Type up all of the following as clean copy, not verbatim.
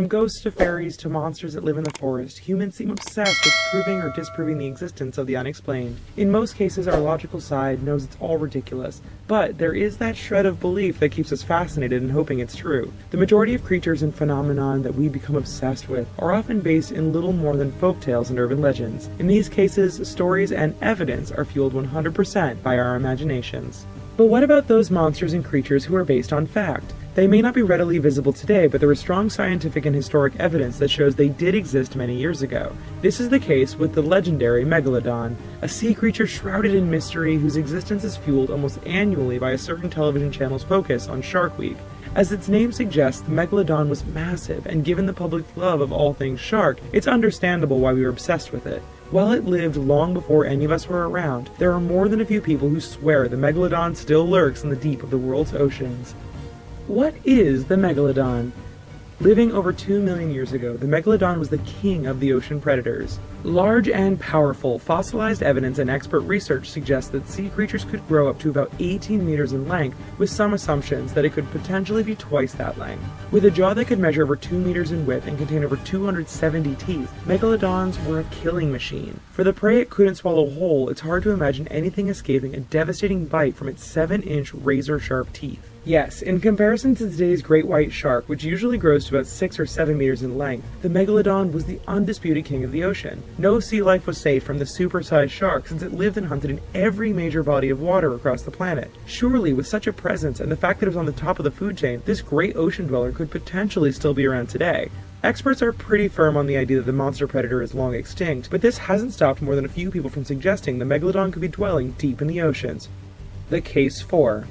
From ghosts to fairies to monsters that live in the forest, humans seem obsessed with proving or disproving the existence of the unexplained. In most cases, our logical side knows it's all ridiculous, but there is that shred of belief that keeps us fascinated and hoping it's true. The majority of creatures and phenomenon that we become obsessed with are often based in little more than folktales and urban legends. In these cases, stories and evidence are fueled 100% by our imaginations. But what about those monsters and creatures who are based on fact? They may not be readily visible today, but there is strong scientific and historic evidence that shows they did exist many years ago. This is the case with the legendary Megalodon, a sea creature shrouded in mystery whose existence is fueled almost annually by a certain television channel's focus on Shark Week. As its name suggests, the Megalodon was massive, and given the public's love of all things shark, it's understandable why we were obsessed with it. While it lived long before any of us were around, there are more than a few people who swear the Megalodon still lurks in the deep of the world's oceans. What is the Megalodon? Living over 2 million years ago, the Megalodon was the king of the ocean predators. Large and powerful, fossilized evidence and expert research suggests that sea creatures could grow up to about 18 meters in length, with some assumptions that it could potentially be twice that length. With a jaw that could measure over 2 meters in width and contain over 270 teeth, Megalodons were a killing machine. For the prey it couldn't swallow whole, it's hard to imagine anything escaping a devastating bite from its 7-inch razor-sharp teeth. Yes, in comparison to today's great white shark, which usually grows to about 6 or 7 meters in length, the Megalodon was the undisputed king of the ocean. No sea life was safe from the super-sized shark since it lived and hunted in every major body of water across the planet. Surely, with such a presence and the fact that it was on the top of the food chain, this great ocean dweller could potentially still be around today. Experts are pretty firm on the idea that the monster predator is long extinct, but this hasn't stopped more than a few people from suggesting the Megalodon could be dwelling deep in the oceans. The Case 4.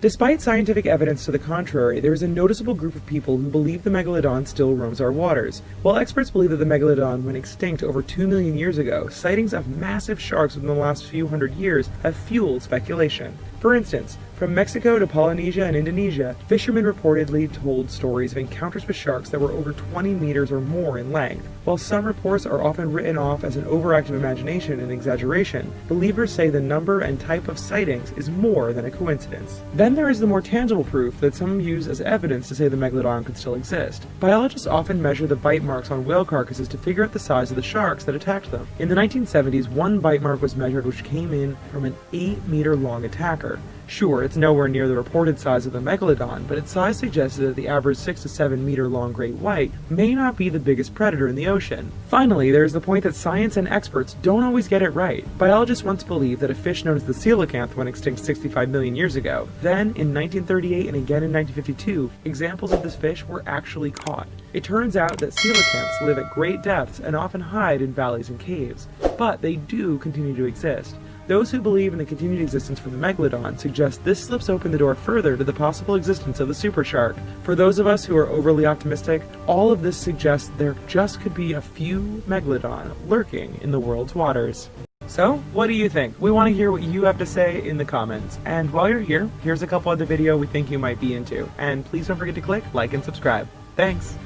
Despite scientific evidence to the contrary, there is a noticeable group of people who believe the Megalodon still roams our waters. While experts believe that the Megalodon went extinct over 2 million years ago, sightings of massive sharks within the last few hundred years have fueled speculation. For instance, from Mexico to Polynesia and Indonesia, fishermen reportedly told stories of encounters with sharks that were over 20 meters or more in length. While some reports are often written off as an overactive imagination and exaggeration, believers say the number and type of sightings is more than a coincidence. Then there is the more tangible proof that some use as evidence to say the Megalodon could still exist. Biologists often measure the bite marks on whale carcasses to figure out the size of the sharks that attacked them. In the 1970s, one bite mark was measured which came in from an 8-meter-long attacker. Sure, it's nowhere near the reported size of the Megalodon, but its size suggested that the average 6 to 7 meter long great white may not be the biggest predator in the ocean. Finally, there is the point that science and experts don't always get it right. Biologists once believed that a fish known as the coelacanth went extinct 65 million years ago. Then, in 1938 and again in 1952, examples of this fish were actually caught. It turns out that coelacanths live at great depths and often hide in valleys and caves, but they do continue to exist. Those who believe in the continued existence for the Megalodon suggest this slips open the door further to the possible existence of the super shark. For those of us who are overly optimistic, all of this suggests there just could be a few Megalodon lurking in the world's waters. So, what do you think? We want to hear what you have to say in the comments. And while you're here, here's a couple other videos we think you might be into. And please don't forget to click like and subscribe. Thanks!